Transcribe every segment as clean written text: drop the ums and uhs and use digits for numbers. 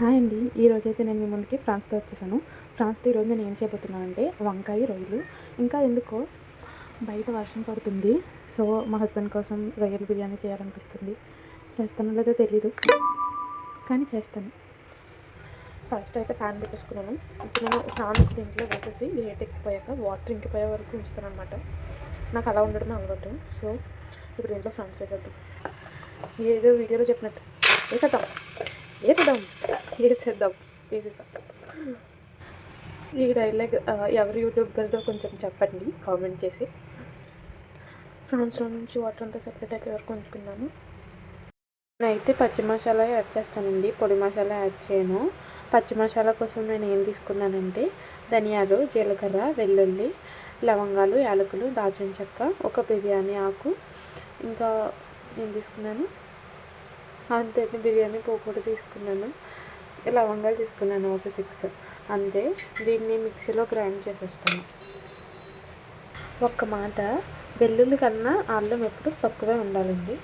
Hi అండి. ఈరోజైతే నేను మీ ముందుకి ఫ్రాన్స్తో వచ్చేసాను. ఫ్రాన్స్తో ఈరోజు నేను ఏం చేయబోతున్నానంటే వంకాయ రొయ్యలు. ఇంకా ఎందుకో బయట వర్షం పడుతుంది. సో మా హస్బెండ్ కోసం రొయ్యల బిర్యానీ చేయాలనిపిస్తుంది. చేస్తానో లేదో తెలీదు, కానీ చేస్తాను. ఫస్ట్ అయితే ప్యాన్ పెట్టేసుకున్నాను. ఇప్పుడు నేను ఫ్రాన్స్ దీంట్లో వేసేసి హీట్ ఎక్కిపోయాక వాటర్ ఇంకిపోయే వరకు ఉంచుతాను అనమాట. నాకు అలా ఉండడమే అలవాటు. సో ఇప్పుడు దీంట్లో ఫ్రాన్స్ వేసేద్దాం. ఏదో వీడియోలో చెప్పినట్టు వేసేద్దాం వేసేద్దాం వేసేద్దాం వేసేద్దాం. ఈ డైలాగ్ ఎవరు యూట్యూబర్తో కొంచెం చెప్పండి కామెంట్ చేసి. ఫ్రాన్స్లో నుంచి వాటర్ అంతా సెపరేట్ అయిపోయే వరకు ఉంచుకున్నాను. నేనైతే పచ్చి మసాలా యాడ్ చేస్తానండి, పొడి మసాలా యాడ్ చేయను. పచ్చి మసాలా కోసం నేను ఏం తీసుకున్నానంటే ధనియాలు, జీలకర్ర, వెల్లుల్లి, లవంగాలు, యాలకులు, దాల్చిన చెక్క, ఒక బిర్యానీ ఆకు, ఇంకా ఏం తీసుకున్నాను అంతే. బిర్యానీ పోపు తీసుకున్నాను, లవంగాలు తీసుకున్నాను ఒక 6 అంతే. దీన్ని మిక్సీలో గ్రైండ్ చేసేస్తాను. ఒక్క మాట, వెల్లుల్లి కన్నా అల్లం ఎప్పుడు తక్కువే ఉండాలండి.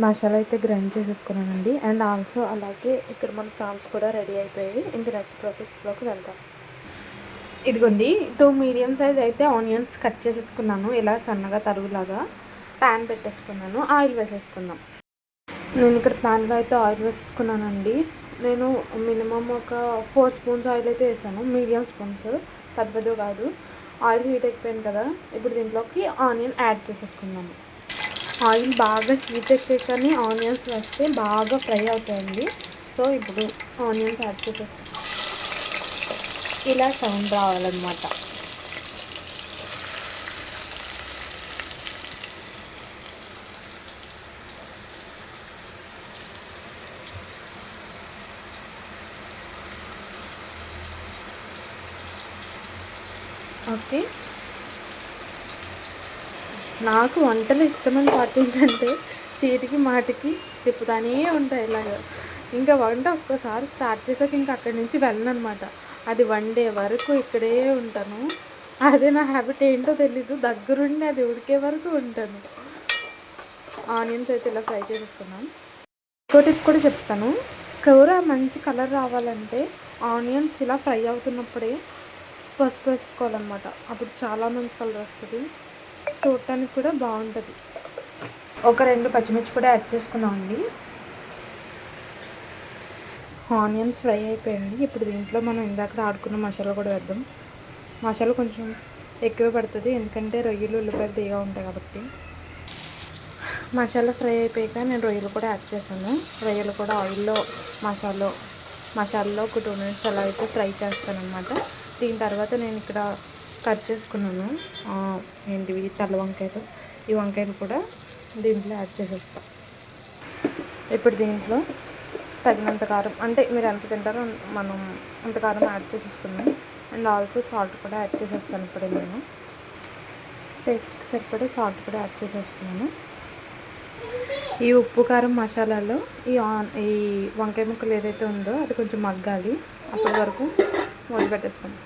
మసాలా అయితే గ్రైండ్ చేసేసుకున్నానండి. అండ్ ఆల్సో అలాగే ఇక్కడ మన ప్రాన్స్ కూడా రెడీ అయిపోయాయి. ఇంక నెక్స్ట్ ప్రాసెస్లోకి వెళ్తాం. ఇదిగోండి 2 మీడియం సైజ్ అయితే ఆనియన్స్ కట్ చేసేసుకున్నాను, ఇలా సన్నగా తరుగులాగా. ప్యాన్ పెట్టేసుకున్నాను, ఆయిల్ వేసేసుకుందాం. నేను ఇక్కడ ప్యాన్లో అయితే ఆయిల్ వేసేసుకున్నానండి. నేను మినిమం ఒక 4 స్పూన్స్ ఆయిల్ అయితే వేసాను, మీడియం స్పూన్స్, పెద్ద కాదు. ఆయిల్ హీట్ అయిపోయింది కదా, ఇప్పుడు దీంట్లోకి ఆనియన్ యాడ్ చేసేసుకున్నాను. ఆయిల్ బాగా హీట్ ఎక్కాకనే ఆనియన్స్ వేస్తే బాగా ఫ్రై అవుతాయండి. సో ఇప్పుడు ఆనియన్స్ యాడ్ చేసేస్తాను. ఇలా సౌండ్ రావాలన్నమాట. ఓకే, నాకు వంటలు ఇష్టమైన పార్ట్ ఏంటంటే చీటికి మాటికి తిప్పుతానే ఉంటాయి ఇలాగా. ఇంకా వంట ఒక్కసారి స్టార్ట్ చేసాక ఇంకా అక్కడి నుంచి వెళ్ళను అనమాట. అది వండే వరకు ఇక్కడే ఉంటాను. అదే నా హ్యాబిట్ ఏంటో తెలీదు, దగ్గరుండి అది ఉడికే వరకు ఉంటాను. ఆనియన్స్ అయితే ఇలా ఫ్రై చేసేసుకున్నాను. ఇంకోటి కూడా చెప్తాను, కూర మంచి కలర్ రావాలంటే ఆనియన్స్ ఇలా ఫ్రై అవుతున్నప్పుడే పసుపు వేసుకోవాలన్నమాట. అప్పుడు చాలా మంచి కలర్ వస్తుంది, చూడటానికి కూడా బాగుంటుంది. ఒక 2 పచ్చిమిర్చి కూడా యాడ్ చేసుకున్నామండి. ఆనియన్స్ ఫ్రై అయిపోయాయండి. ఇప్పుడు దీంట్లో మనం ఇందాక ఆడుకున్న మసాలా కూడా వేద్దాం. మసాలా కొంచెం ఎక్కువ పడుతుంది, ఎందుకంటే రొయ్యలు ఉల్లిపాయలు తీగా ఉంటాయి కాబట్టి. మసాలా ఫ్రై అయిపోయాక నేను రొయ్యలు కూడా యాడ్ చేశాను. రొయ్యలు కూడా ఆయిల్లో మసాలాలో ఒక 2 మినిట్స్ అలా అయితే ఫ్రై చేస్తాను అనమాట. దీని తర్వాత నేను ఇక్కడ కట్ చేసుకున్నాను ఏంటివి తెల్ల వంకాయలు. ఈ వంకాయలు కూడా దీంట్లో యాడ్ చేసేస్తాను. ఇప్పుడు దీంట్లో తగినంత కారం, అంటే మీరు ఎంత తింటారో మనం అంత కారం యాడ్ చేసేసుకున్నాం. అండ్ ఆల్సో సాల్ట్ కూడా యాడ్ చేసేస్తాను. ఇప్పుడు నేను టేస్ట్కి సరిపడే సాల్ట్ కూడా యాడ్ చేసేస్తున్నాను. ఈ ఉప్పు కారం మసాలాలో ఈ వంకాయ ముక్కలు ఏదైతే ఉందో అది కొంచెం మగ్గాలి. అప్పటి వరకు మూత పెట్టేసుకోండి.